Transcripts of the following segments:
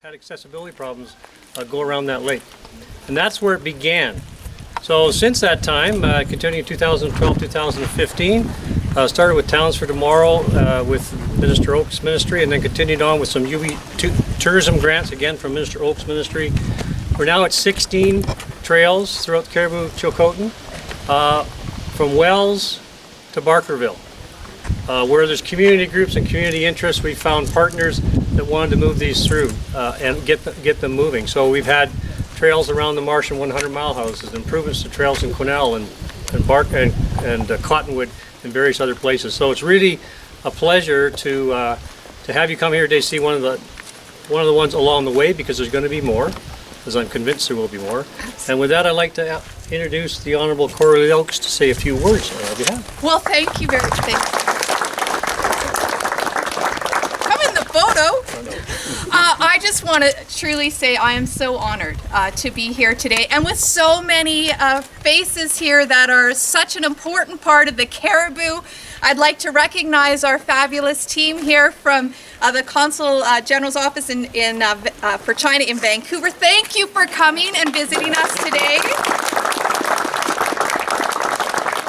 had accessibility problems go around that lake. And that's where it began. So since that time, continuing in 2012, 2015, started with Towns for Tomorrow with Minister Oak's ministry, and then continued on with some UB tourism grants, again from Minister Oak's ministry. We're now at 16 trails throughout the Cariboo-Chilcotin, from Wells to Barkerville. Where there's community groups and community interests, we found partners that wanted to move these through and get them moving. So we've had trails around the marsh and 100-mile houses, improvements to trails in Quesnel and Cottonwood and various other places. So it's really a pleasure to have you come here today to see one of the ones along the way, because there's going to be more, as I'm convinced there will be more. And with that, I'd like to introduce the Honourable Coralie Oakes to say a few words on our behalf. Well, thank you very much. I just want to truly say I am so honored to be here today, and with so many faces here that are such an important part of the Cariboo. I'd like to recognize our fabulous team here from the Consul General's office for China in Vancouver. Thank you for coming and visiting us today.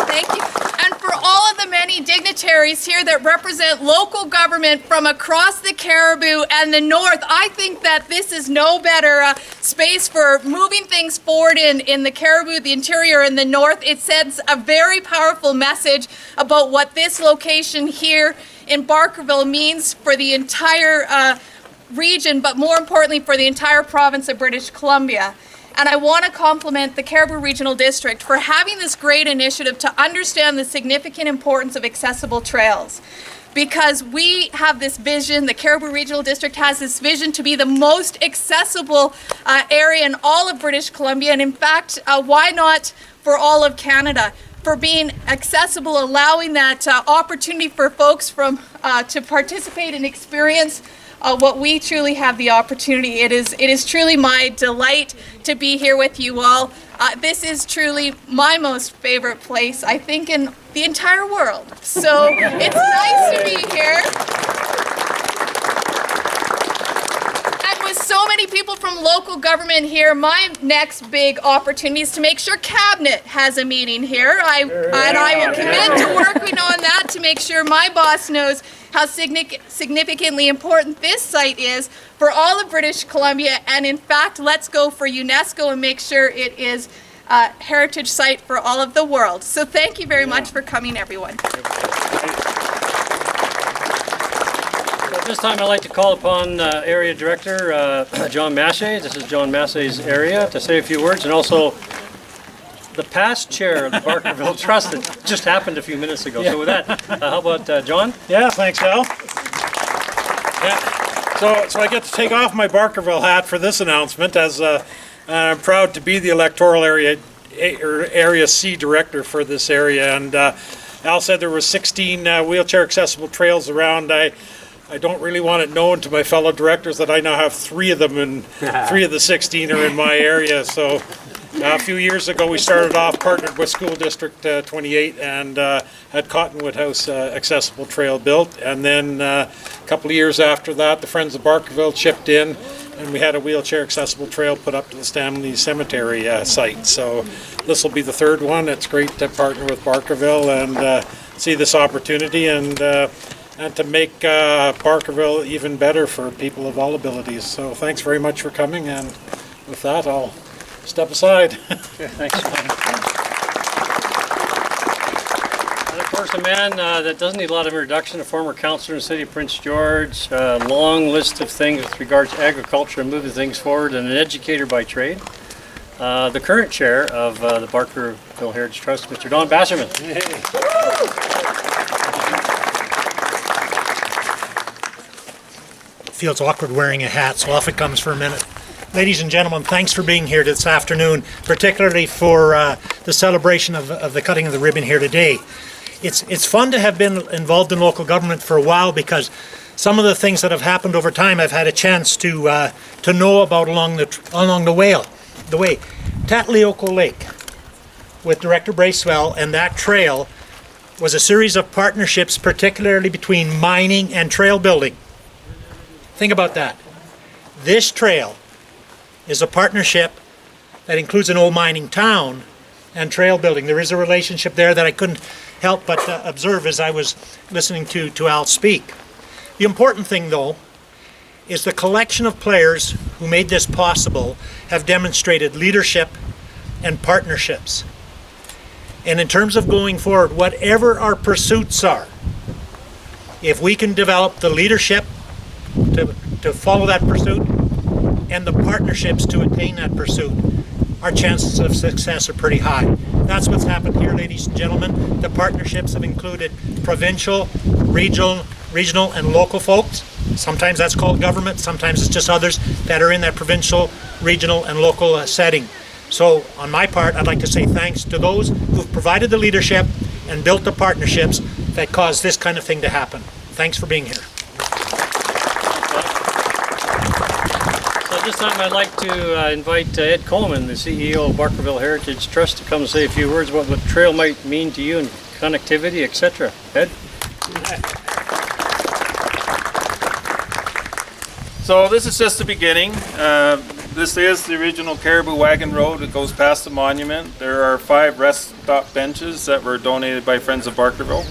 Thank you. And for all of the many dignitaries here that represent local government from across the Cariboo and the North, I think that this is no better space for moving things forward in the Cariboo, the interior, and the North. It sends a very powerful message about what this location here in Barkerville means for the entire region, but more importantly for the entire province of British Columbia. And I want to compliment the Cariboo Regional District for having this great initiative to understand the significant importance of accessible trails. Because we have this vision, the Cariboo Regional District has this vision to be the most accessible area in all of British Columbia, and in fact, why not for all of Canada? For being accessible, allowing that opportunity for folks to participate and experience what we truly have the opportunity. It is truly my delight to be here with you all. This is truly my most favorite place, I think, in the entire world. So it's nice to be here. And with so many people from local government here, my next big opportunity is to make sure Cabinet has a meeting here. And I will commit to working on that to make sure my boss knows how significantly important this site is for all of British Columbia, and in fact, let's go for UNESCO and make sure it is a heritage site for all of the world. So thank you very much for coming, everyone. So at this time, I'd like to call upon Area Director John Massey. This is John Massey's area, to say a few words, and also the past chair of the Barkerville Trust that just happened a few minutes ago. So with that, how about John? Yeah, thanks, Al. Yeah. So I get to take off my Barkerville hat for this announcement, as I'm proud to be the electoral area C director for this area. And Al said there were 16 wheelchair accessible trails around. I don't really want it known to my fellow directors that I now have 3 of them, and 3 of the 16 are in my area. So a few years ago, we started off, partnered with School District 28, and had Cottonwood House accessible trail built. And then a couple of years after that, the Friends of Barkerville chipped in, and we had a wheelchair accessible trail put up to the Stanley Cemetery site. So this will be the 3rd one. It's great to partner with Barkerville and see this opportunity, and to make Barkerville even better for people of all abilities. So thanks very much for coming, and with that, I'll step aside. Thanks, John. And of course, a man that doesn't need a lot of introduction, a former councillor in the city of Prince George, long list of things with regards to agriculture and moving things forward, and an educator by trade. The current chair of the Barkerville Heritage Trust, Mr. Don Basserman. Feels awkward wearing a hat, so off it comes for a minute. Ladies and gentlemen, thanks for being here this afternoon, particularly for the celebration of the cutting of the ribbon here today. It's fun to have been involved in local government for a while, because some of the things that have happened over time I've had a chance to know about along the way. Tatleoko Lake with Director Bracewell, and that trail was a series of partnerships, particularly between mining and trail building. Think about that. This trail is a partnership that includes an old mining town and trail building. There is a relationship there that I couldn't help but observe as I was listening to Al speak. The important thing, though, is the collection of players who made this possible have demonstrated leadership and partnerships. And in terms of going forward, whatever our pursuits are, if we can develop the leadership to follow that pursuit and the partnerships to attain that pursuit, our chances of success are pretty high. That's what's happened here, ladies and gentlemen. The partnerships have included provincial, regional, and local folks. Sometimes that's called government, sometimes it's just others that are in that provincial, regional, and local setting. So on my part, I'd like to say thanks to those who've provided the leadership and built the partnerships that caused this kind of thing to happen. Thanks for being here. So this time I'd like to invite Ed Coleman, the CEO of Barkerville Heritage Trust, to come and say a few words about what the trail might mean to you and connectivity, etc. Ed? So this is just the beginning. This is the original Caribou Wagon Road. It goes past the monument. There are 5 rest stop benches that were donated by Friends of Barkerville.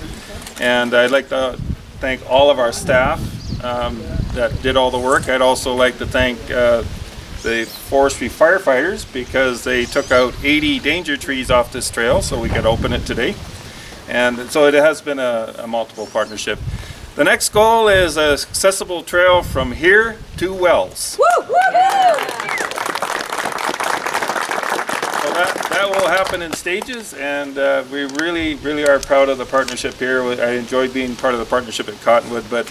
And I'd like to thank all of our staff that did all the work. I'd also like to thank the forestry firefighters because they took out 80 danger trees off this trail so we could open it today. And so it has been a multiple partnership. The next goal is an accessible trail from here to Wells. Woo! So that will happen in stages, and we really are proud of the partnership here. I enjoyed being part of the partnership at Cottonwood, but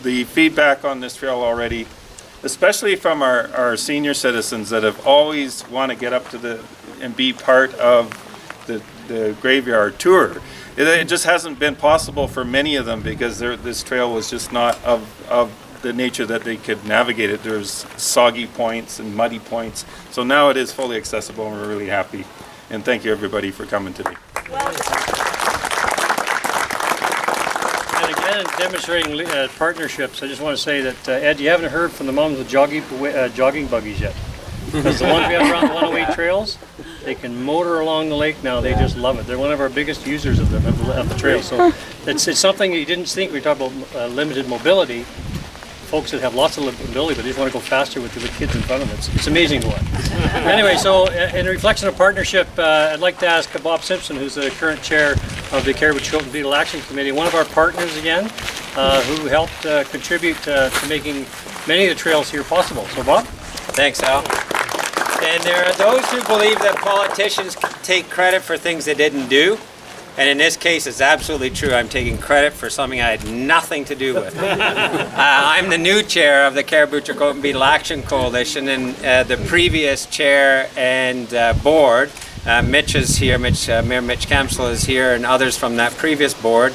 the feedback on this trail already, especially from our senior citizens that have always want to get up to and be part of the graveyard tour. It just hasn't been possible for many of them because this trail was just not of the nature that they could navigate it. There's soggy points and muddy points. So now it is fully accessible and we're really happy. And thank you everybody for coming today. And again, demonstrating partnerships, I just want to say that, Ed, you haven't heard from the moms with jogging buggies yet. Because the ones we have around the 108 trails, they can motor along the lake now. They just love it. They're one of our biggest users of the trail. So it's something you didn't think. We talk about limited mobility. Folks that have lots of mobility, but they just want to go faster with the kids in front of them. It's amazing what. Anyway, so in reflection of partnership, I'd like to ask Bob Simpson, who's the current chair of the Caribou Beetle Action Committee, one of our partners again, who helped contribute to making many of the trails here possible. So Bob? Thanks, Al. And there are those who believe that politicians take credit for things they didn't do. And in this case, it's absolutely true. I'm taking credit for something I had nothing to do with. I'm the new chair of the Caribou Beetle Action Coalition, and the previous chair and board, Mitch is here, Mayor Mitch Kamsel is here, and others from that previous board,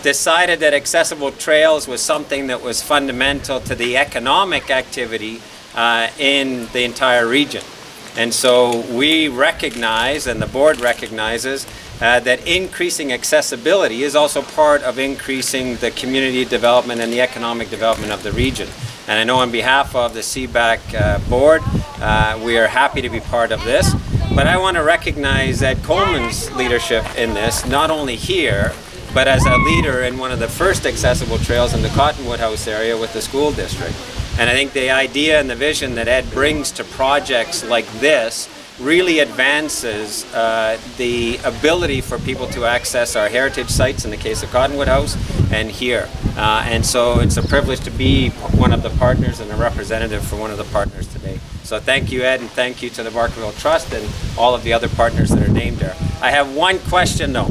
decided that accessible trails was something that was fundamental to the economic activity in the entire region. And so we recognize, and the board recognizes, that increasing accessibility is also part of increasing the community development and the economic development of the region. And I know on behalf of the CBAC board, we are happy to be part of this. But I want to recognize Ed Coleman's leadership in this, not only here, but as a leader in one of the first accessible trails in the Cottonwood House area with the school district. And I think the idea and the vision that Ed brings to projects like this really advances the ability for people to access our heritage sites in the case of Cottonwood House and here. And so it's a privilege to be one of the partners and a representative for one of the partners today. So thank you, Ed, and thank you to the Barkerville Trust and all of the other partners that are named there. I have one question though.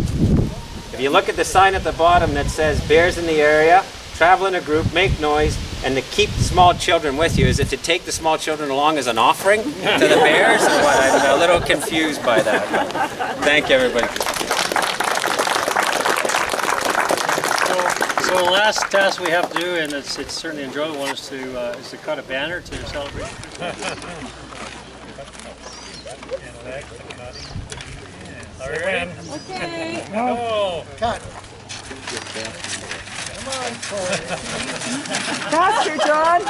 If you look at the sign at the bottom that says bears in the area, travel in a group, make noise, and to keep small children with you, is it to take the small children along as an offering to the bears or what? I'm a little confused by that. Thank you, everybody. So the last task we have to do, and it's certainly an enjoyable one, is to cut a banner to celebrate. Are we ready? Okay. No. Cut. Faster, John.